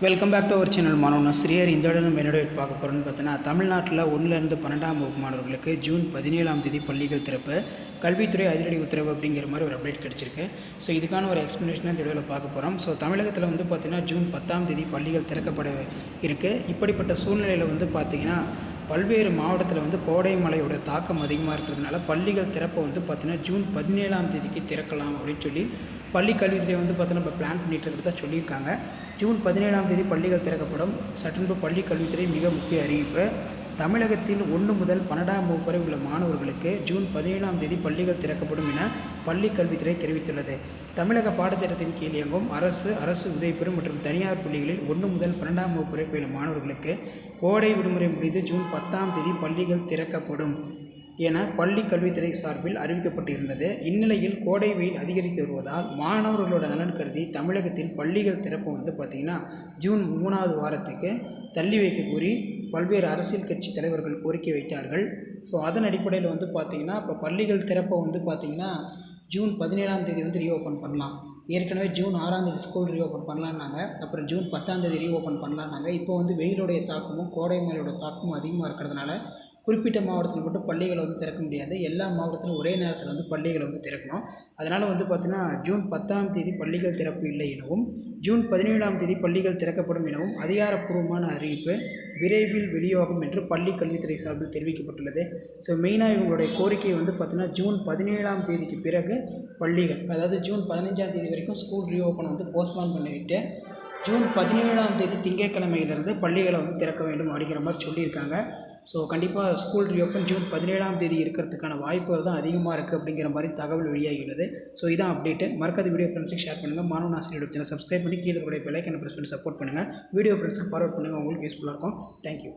Welcome back to our channel. மாணவன் ஸ்ரீயர். இந்த இடம் நம்ம என்னோட பார்க்க போகிறோன்னு பார்த்தீங்கன்னா, தமிழ்நாட்டில் 1லேருந்து 12ஆம் வகுப்பு மாணவர்களுக்கு ஜூன் 17ஆம் தேதி பள்ளிகள் திறப்பு, கல்வித்துறை அதிரடி உத்தரவு அப்படிங்கிற மாதிரி ஒரு அப்டேட் கிடச்சிருக்கு. ஸோ இதுக்கான ஒரு எக்ஸ்ப்ளனேஷனாக இந்த வீடியோவில் பார்க்க போகிறோம். ஸோ தமிழகத்தில் வந்து பார்த்திங்கன்னா ஜூன் 10ஆம் தேதி பள்ளிகள் திறக்கப்பட இருக்குது. இப்படிப்பட்ட சூழ்நிலையில் வந்து பார்த்திங்கன்னா பல்வேறு மாவட்டத்தில் வந்து கோடை மழையோட தாக்கம் அதிகமாக இருக்கிறதுனால பள்ளிகள் திறப்பை வந்து பார்த்திங்கன்னா ஜூன் 17ஆம் தேதிக்கு திறக்கலாம் அப்படின்னு சொல்லி பள்ளி கல்வித்துறை வந்து பார்த்திங்கன்னா இப்போ பிளான் பண்ணிகிட்டு இருக்கிறதா சொல்லியிருக்காங்க. ஜூன் 17ஆம் தேதி பள்ளிகள் திறக்கப்படும். சட்டென்று பள்ளி கல்வித்துறை மிக முக்கிய அறிவிப்பு. தமிழகத்தில் 1 முதல் 12ஆம் வகுப்பு வரை உள்ள மாணவர்களுக்கு ஜூன் 17ஆம் தேதி பள்ளிகள் திறக்கப்படும் என பள்ளி கல்வித்துறை தெரிவித்துள்ளது. தமிழக பாடத்திட்டத்தின் கீழ் இயங்கும் அரசு உதவி பெறும் மற்றும் தனியார் பள்ளிகளில் 1 முதல் 12ஆம் வகுப்பு வரை பயிலும் மாணவர்களுக்கு கோடை விடுமுறை முடிந்து ஜூன் 10ஆம் தேதி பள்ளிகள் திறக்கப்படும் என பள்ளி கல்வித்துறை சார்பில் அறிவிக்கப்பட்டிருந்தது. இந்நிலையில் கோடை வெயில் அதிகரித்து வருவதால் மாணவர்களோட நலன் கருதி தமிழகத்தில் பள்ளிகள் திறப்பு வந்து பார்த்திங்கன்னா ஜூன் 3வது வாரத்துக்கு தள்ளி வைக்க கூறி பல்வேறு அரசியல் கட்சி தலைவர்கள் கோரிக்கை வைத்தார்கள். ஸோ அதன் அடிப்படையில் வந்து பார்த்திங்கன்னா இப்போ பள்ளிகள் திறப்பை வந்து பார்த்திங்கன்னா ஜூன் 17ஆம் தேதி வந்து ரீஓப்பன் பண்ணலாம். ஏற்கனவே ஜூன் 6ஆம் தேதி ஸ்கூல் ரீஓப்பன் பண்ணலான்னாங்க. அப்புறம் ஜூன் 10ஆம் தேதி ரீஓப்பன் பண்ணலான்னாங்க. இப்போ வந்து வெயிலுடைய தாக்கமும் கோடை மழையோட தாக்கமும் அதிகமாக இருக்கிறதுனால குறிப்பிட்ட மாவட்டத்தில் மட்டும் பள்ளிகளை வந்து திறக்க முடியாது. எல்லா மாவட்டத்திலும் ஒரே நேரத்தில் வந்து பள்ளிகளை வந்து திறக்கணும். அதனால் வந்து பார்த்திங்கன்னா ஜூன் 10ஆம் தேதி பள்ளிகள் திறப்பு இல்லை எனவும் ஜூன் 17ஆம் தேதி பள்ளிகள் திறக்கப்படும் எனவும் அதிகாரப்பூர்வமான அறிவிப்பு விரைவில் வெளியாகும் என்று பள்ளி கல்வித்துறை சார்பில் தெரிவிக்கப்பட்டுள்ளது. ஸோ மெயினாக இவங்களுடைய கோரிக்கை வந்து பார்த்திங்கன்னா ஜூன் 17ஆம் தேதிக்கு பிறகு பள்ளிகள், அதாவது ஜூன் 15ஆம் தேதி வரைக்கும் ஸ்கூல் ரீஓப்பன் வந்து போஸ்ட்பான் பண்ணிவிட்டு ஜூன் 17ஆம் தேதி திங்கட்கிழமையிலிருந்து பள்ளிகளை வந்து திறக்க வேண்டும் அப்படிங்கிற மாதிரி சொல்லியிருக்காங்க. ஸோ கண்டிப்பாக ஸ்கூல் ரீஓப்பன் ஜூன் 17ஆம் தேதி இருக்கிறதுக்கான வாய்ப்புகள் தான் அதிகமாக இருக்குது அப்படிங்கிற மாதிரி தகவல் வெளியாகியுள்ளது. ஸோ இதான் அப்டேட்டு. மறக்காத வீடியோ ஃப்ரெண்ட்ஸுக்கு ஷேர் பண்ணுங்கள். மாணவன் ஆசிரியர் சேனல் சப்ஸ்கிரைப் பண்ணி கீழே கூட பெல் ஐக்கனை ப்ரெஸ் பண்ணி சப்போர்ட் பண்ணுங்கள். வீடியோ ஃப்ரெண்ட்ஸுக்கு ஃபார்வர்ட் பண்ணுங்கள். உங்களுக்கு யூஸ்ஃபுல்லாக இருக்கும். தேங்க்யூ.